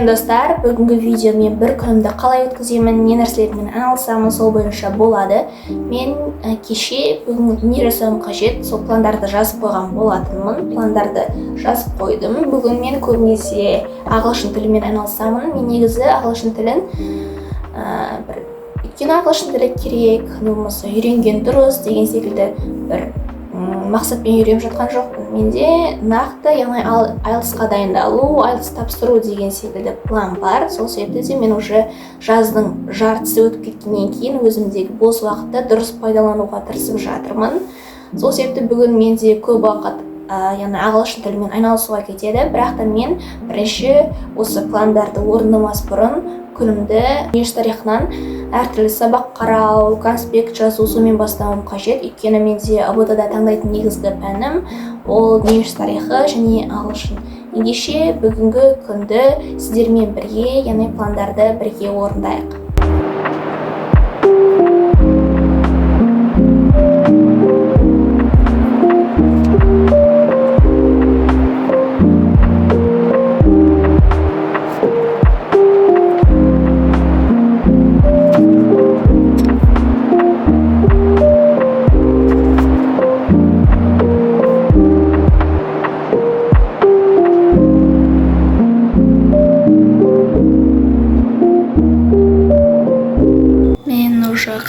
Салем достар, бүгінгі видео мен бір күнімді қалай өткіземін, не нәрселермен айналысамын, сол бойынша болады. Мен кеше бүгінгі не жасауым қажет, сол пландарды жазып қойған болатынмын. Пландарды жазып қойдым. Бүгін мен көбінесе ағылшын тілімен айналысамын. Мен негізі ағылшын тілін өйткені ағылшын тілі керек, болмаса үйренген дұрыс деген секілді бір мақсатпен үйреніп жатқан жоқпын. Менде нақты, яғни IELTS-қа дайындалу, IELTS тапсыру деген секілді план бар. Сол себепті де мен уже жаздың жартысы өтіп кеткеннен кейін өзімдегі бос уақытты дұрыс пайдалануға тырысып жатырмын. Сол себепті бүгін менде көп уақыт яғни ағылшын тілімен айналысуға кетеді. Бірақ та мен бірінші осы пландарды орындамас бұрын күнімді университет тарихынан әртүрлі сабақ қарау, конспект жазу сонымен бастауым қажет. Өйткені менде АБТ-да таңдайтын негізгі пәнім ол университет тарихы және ағылшын. Ендеше бүгінгі күнді сіздермен бірге, яғни пландарды бірге орындайық.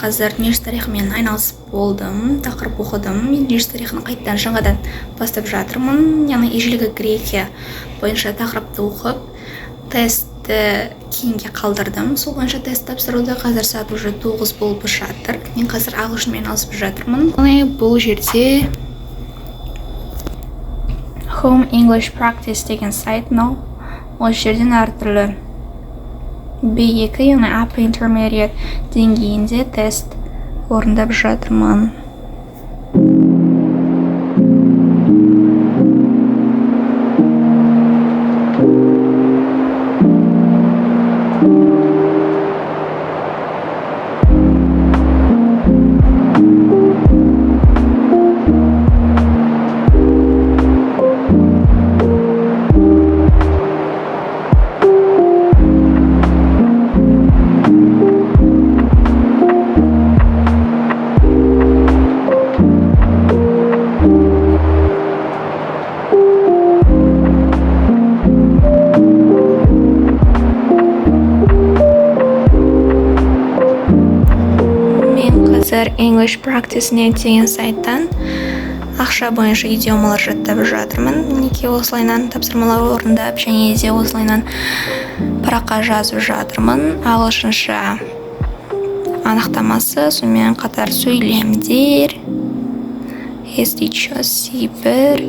Қазір университет тарихымен айналысып болдым, тақырып оқыдым. Мен университет тарихын қайттан жаңадан бастап жатырмын. Яғни ежелгі Грекия бойынша тақырыпты оқып, тестті кейінге қалдырдым. Сол бойынша тест тапсыруды қазір сағат уже 9 болып жатыр. Мен қазір ағылшынмен айналысып жатырмын. Бұл жерде Home English Practice деген сайт. Ол жерден әртүрлі B2, яғни Upper Intermediate деңгейінде тест орындап жатырмын. English Practice Net деген сайттан ақша бойынша идиомалар жаттап жатырмын. Мінекей осылайынан тапсырмалар орындап және де осылайынан параққа жазып жатырмын. Ағылшынша анықтамасы, сонымен қатар сөйлемдер, естичас C1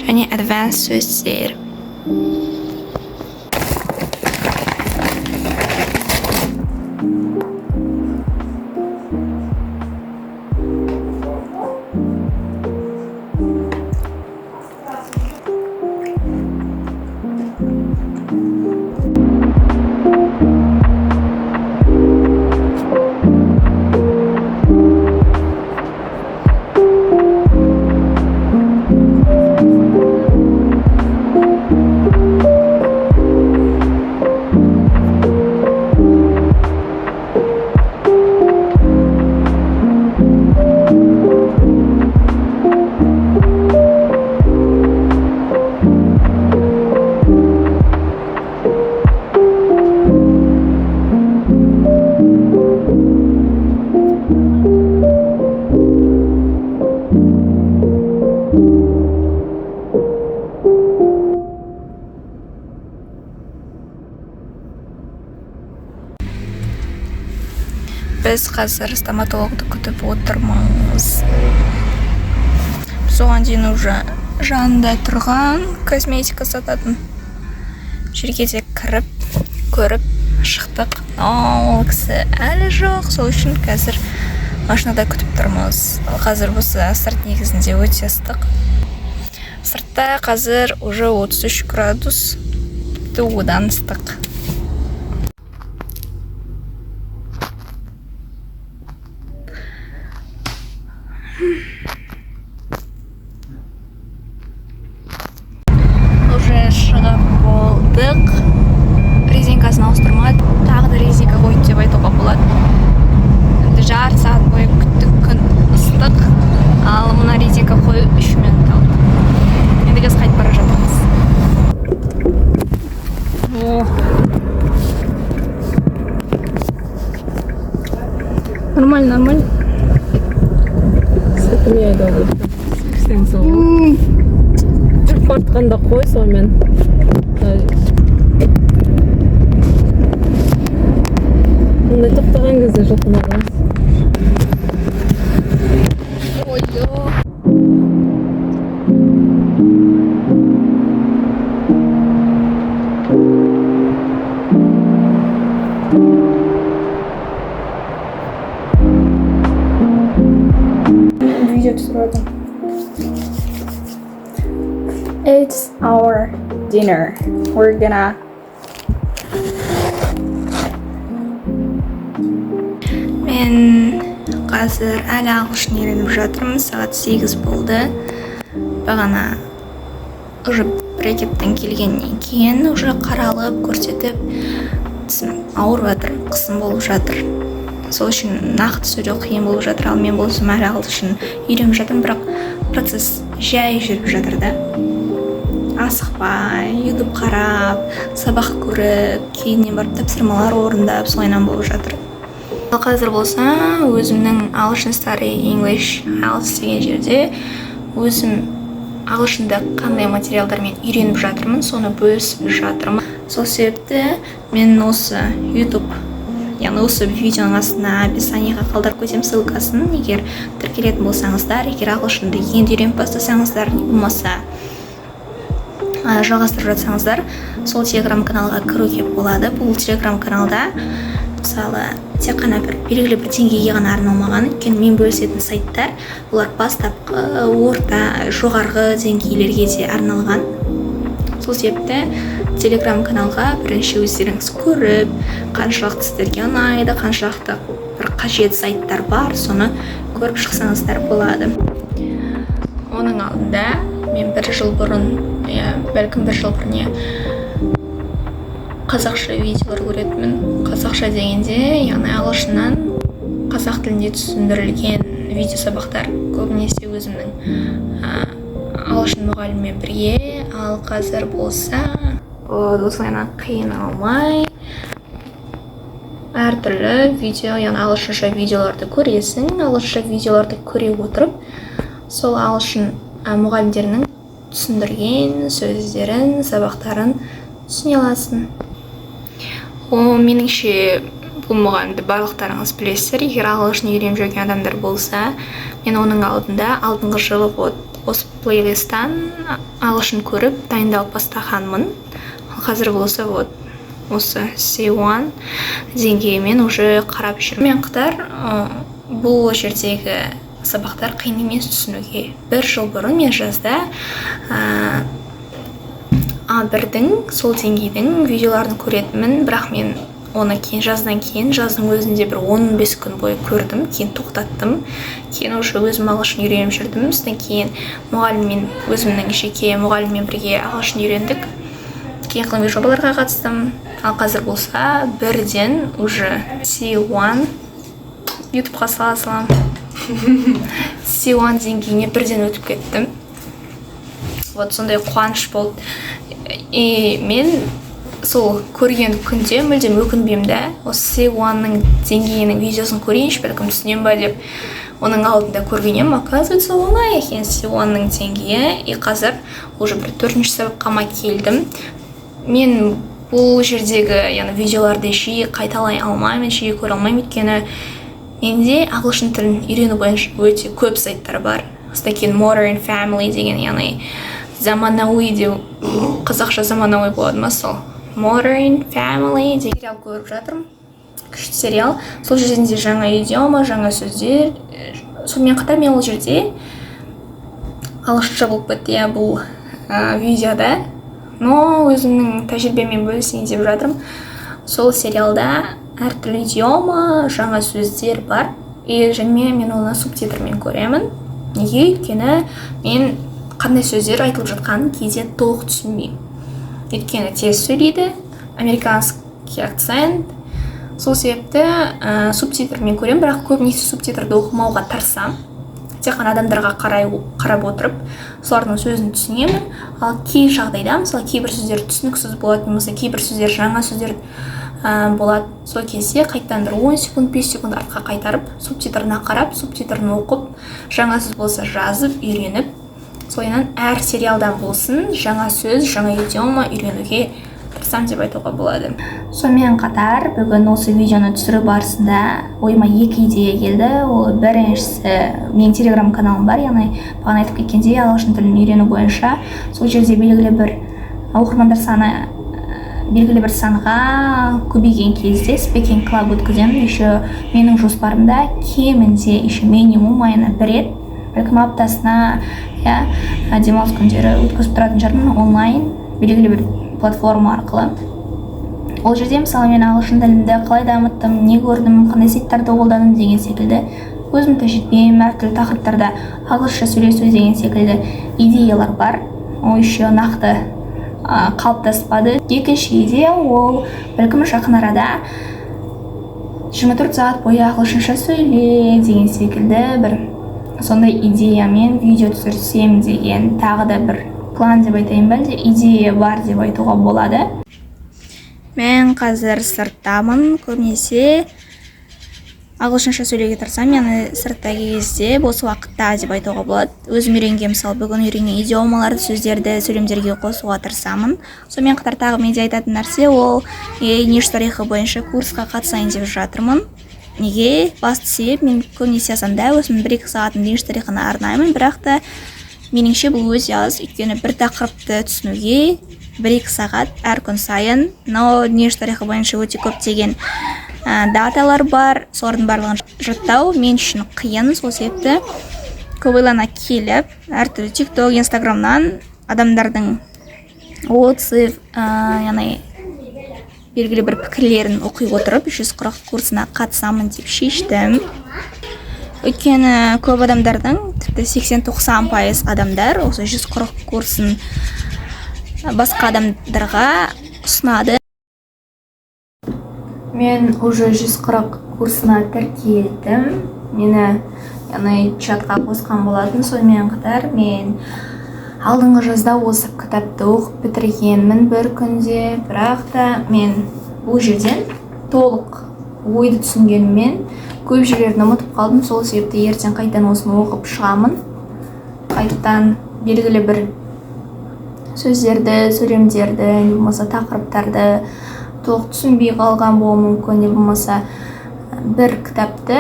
және advanced сөздер. Біз қазір стоматологты күтіп отырмыз. Біз оған дейін уже жанында тұрған косметика сататын жерге де кіріп, көріп шықтық. Ол кісі әлі жоқ, сол үшін қазір машинада күтіп тұрмыз. Қазір осы сырт негізінде өте ыстық. Сыртта қазір уже 33 градус, одан ыстық. Уже шығып болдық. Нормально. Сәтіне айдауды. Сен сол. Жүріп бартқанда қой сонымен. Ондай тоқтаған кезде жылқынады. Видео түсіріп жатырмын. It's our dinner. We're gonna мен қазір әлі ағылшын үйреніп жатырмын. Сағат 8 болды. Бағана уже брекеттен келгеннен кейін уже қаралып, көрсетіп, тісім ауырып жатыр, қысым болып жатыр. Сол үшін нақты сөйлеу қиын болып жатыр. Ал мен болсам әлі ағылшын үйреніп жатырмын, бірақ процесс жай жүріп жатыр да. Асықпай, YouTube қарап, сабақ көріп, кейіннен барып тапсырмалар орындап, солайынан болып жатыр. Ал қазір болса, өзімнің ағылшын Study English House деген жерде өзім ағылшында қандай материалдармен үйреніп жатырмын, соны бөлісіп жатырмын. Сол себепті мен осы YouTube, яғни осы видеоның астына описаниеға қалдырып көтем ссылкасын, егер тіркелетін болсаңыздар, егер ағылшынды енді үйреніп бастасаңыздар, не болмаса жалғастырып жатсаңыздар, сол телеграм каналға кіруге болады. Бұл телеграм каналда мысалы тек қана бір белгілі бір деңгейге ғана арналмаған, өйткені мен бөлісетін сайттар олар бастапқы, орта, жоғарғы деңгейлерге де арналған. Сол себепті телеграм каналға бірінші өздеріңіз көріп, қаншалықты сіздерге ұнайды, қаншалықты бір қажет сайттар бар, соны көріп шықсаңыздар болады. Оның алдында мен бір жыл бұрын, бәлкім бір жыл бұрын қазақша видеолар көретінмін. Қазақша дегенде, яғни ағылшыннан қазақ тілінде түсіндірілген видео сабақтар, көбінесе өзімнің ағылшын мұғаліммен бірге. Ал қазір болса, осылайынан қиналмай әртүрлі видео, яғни ағылшынша видеоларды көресің. Ағылшынша видеоларды көре отырып, сол ағылшын мұғалімдерінің түсіндірген сөздерін, сабақтарын түсіне аласың. Меніңше бұл мұғалімді барлықтарыңыз білесіздер. Егер ағылшын үйреніп жүрген адамдар болса, мен оның алдыңғы жылы осы плейлисттан ағылшын көріп дайындалып бастағанмын. Қазір болса осы C1 деңгейімен уже қарап жүрмін. Мен қатар бұл жердегі сабақтар қиын емес түсінуге. Bir жыл бұрын мен жазда A1-дің сол деңгейдің видеоларын көретінмін, бірақ мен оны жаздың өзінде бір 15 күн бойы көрдім, кейін тоқтаттым. Кейін уже өзім ағылшын үйреніп жүрдім. Содан кейін өзімнің жеке мұғаліммен бірге ағылшын үйрендік. Кейін ғылыми жобаларға қатыстым. Ал қазір болса, бірден уже C1 YouTubeға сала салам. C1 деңгейіне бірден өтіп кеттім. Сондай қуаныш болды. Мен сол көрген күнде мүлдем өкінбеймін да. Осы C1-ның деңгейінің видеосын көрейінші, бәлкім түсінем ба деп оның алдында көргенем. Оказывается, оңай екен C1-ның деңгейі. Қазір уже бір 4-ші сабаққа келдім. Мен бұл жердегі видеоларды жиі қайталай алмаймын, жиі көре алмаймын, өйткені менде ағылшын тілін үйрену бойынша өте көп сайттар бар. Содан кейін Modern Family деген, яғни заманауи деп, қазақша заманауи болады ма сол? Modern Family деген сериал көріп жатырмын. Күшті сериал. Сол жерде жаңа идиома, жаңа сөздер. Сонымен қатар мен ол жерде ағылшынша болып кетті бұл видеода. Но өзімнің тәжірибемен бөлісейін деп жатырмын. Сол сериалда әртүрлі идиома, жаңа сөздер бар. Және мен оны субтитрмен көремін. Неге? Өйткені мен қандай сөздер айтылып жатқанын кейде толық түсінбеймін. Өйткені тез сөйлейді, американский акцент. Сол себепті субтитрмен көремін, бірақ көбінесе субтитрді оқымауға тырысамын. Тек қана адамдарға қарап отырып, солардың сөзін түсінемін. Ал кей жағдайда, мысалы, кейбір сөздер түсініксіз болады, немесе кейбір сөздер жаңа сөздер болады. Сол кезде қайтадан бір 10 секунд 5 секунд артқа қайтарып субтитрына қарап субтитрін оқып жаңа сөз болса жазып үйреніп соянан әр сериалдан болсын жаңа сөз жаңа идиома үйренуге тырысамын деп айтуға болады. Сонымен қатар бүгін осы видеоны түсіру барысында ойыма екі идея келді. Ол біріншісі, менің телеграм каналым бар, яғни бағана айтып кеткендей ағылшын тілін үйрену бойынша сол жерде белгілі бір оқырмандар саны белгілі бір санға көбейген кезде спикинг клаб өткіземін. Еще менің жоспарымда кемінде еще минимум айына бір рет, бәлкім аптасына демалыс күндері өткізіп тұратын шығармын онлайн белгілі бір платформа арқылы. Ол жерде мысалы мен ағылшын тілімді қалай дамыттым, не көрдім, қандай сайттарды қолдандым деген секілді, өзім тәжірибем әртүрлі тақырыптарда ағылшынша сөйлесу деген секілді идеялар бар. Ол еще нақты қалыптаспады. Екінші идея ол бәлкім жақын арада 24 сағат бойы ағылшынша сөйле деген секілді бір сондай идеямен видео түсірсем деген тағы да бір план деп айтайын ба, идея бар деп айтуға болады. Мен қазір сырттамын, көбінесе ағылшынша сөйлеуге тырысамын, яғни сыртта кезде бос уақытта деп айтуға болады. Өзім үйренген, мысалы бүгін үйренген идиомаларды, сөздерді сөйлемдерге қосуға тырысамын. Сонымен қатар тағы менде айтатын нәрсе ол ниш тарихы бойынша курсқа қатысайын деп жатырмын. Неге? Басты себеп мен көбінесе асанда өзім 1-2 сағатын ниш тарихына арнаймын, бірақ та меніңше бұл өте аз, өйткені бір тақырыпты түсінуге 1-2 сағат әр күн сайын, но ниш тарихы бойынша өте көптеген даталар бар, солардың барлығын жаттау мен үшін қиын. Сол себепті көп ойлана келіп, әртүрлі TikTok, Instagramнан адамдардың отзыв, яғни белгілі бір пікірлерін оқи отырып 140 курсына қатысамын деп шештім. Өйткені көп адамдардың, тіпті 80-90% адамдар осы 140 курсын басқа адамдарға ұсынады. Мен уже 140 курсына тіркелдім. Мені яғни чатқа қосқан болатын. Сонымен қатар мен алдыңғы жазда осы кітапты оқып бітіргенмін бір күнде, бірақ та мен бұл жерден толық ойды түсінгенмен көп жерлерін ұмытып қалдым. Сол себепті ертең қайтадан осыны оқып шығамын. Қайтадан белгілі бір сөздерді, сөйлемдерді, не болмаса тақырыптарды толық түсінбей қалған болуы мүмкін, не болмаса бір кітапты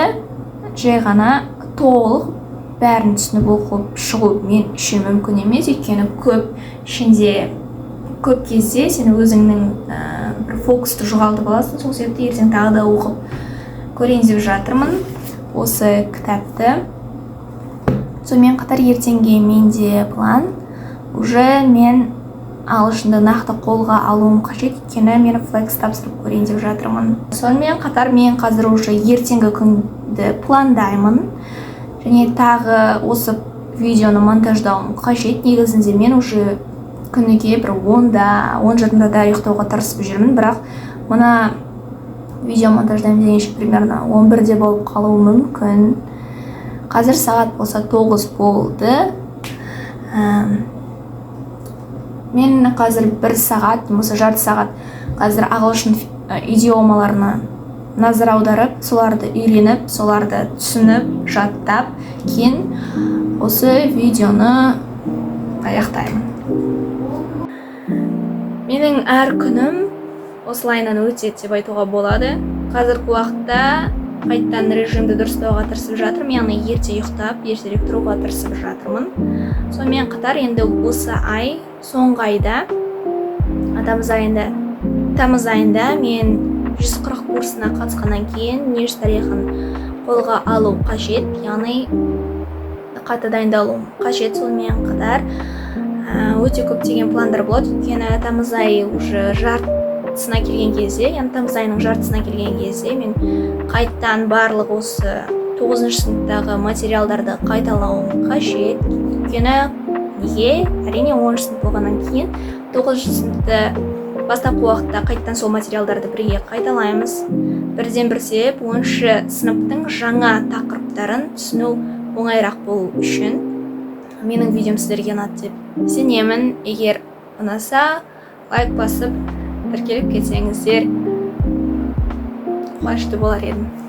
жай ғана толық бәрін түсініп оқып шығу мен үшін мүмкін емес. Өйткені көп кезде сен өзіңнің бір фокусты жоғалтып аласың. Сол себепті ертең тағы да оқып көрейін деп жатырмын осы кітапты. Сонымен қатар ертеңге менде план уже мен ағылшынды нақты қолға алуым қажет, өйткені мен флекс тапсырып көрейін деп жатырмын. Сонымен қатар мен қазір уже ертеңгі күнді пландаймын және тағы осы видеоны монтаждауым қажет. Негізінде мен уже күніге бір 10 жарымда ұйықтауға тырысып жүрмін, бірақ мына видео монтаждаймын дегенше примерно 11-де болып қалуы мүмкін. Қазір сағат болса 9 болды. Мен қазір 1 сағат, немесе жарты сағат қазір ағылшын идиомаларына назар аударып, соларды үйреніп, соларды түсініп, жаттап, кейін осы видеоны аяқтаймын. Менің әр күнім осылайынан өтеді деп айтуға болады. Қазіргі уақытта қайтадан режимді дұрыстауға тырысып жатырмын, яғни ерте ұйықтап, ертерек тұруға тырысып жатырмын. Сонымен қатар енді осы ай, соңғы айда, тамыз айында мен 140 курсына қатысқаннан кейін ниш тарихын қолға алу қажет, яғни қатты дайындалу қажет. Сонымен қатар өте көптеген пландар болады, өйткені тамыз айы уже жартысына келген кезде, яғни тамыз айының жартысына келген кезде мен қайттан барлық осы 9-шы сыныптағы материалдарды қайталауым қажет. Өйткені неге? Әрине 10-шы сынып болғаннан кейін 9-шы сыныпты бастапқы уақытта қайттан сол материалдарды бірге қайталаймыз. Бірден бір себеп 10-шы сыныптың жаңа тақырыптарын түсіну оңайырақ болу үшін. Менің видеом сіздерге ұнады деп сенемін. Егер ұнаса, лайк басып, тіркеліп кетсеңіздер қуанышты болар едім.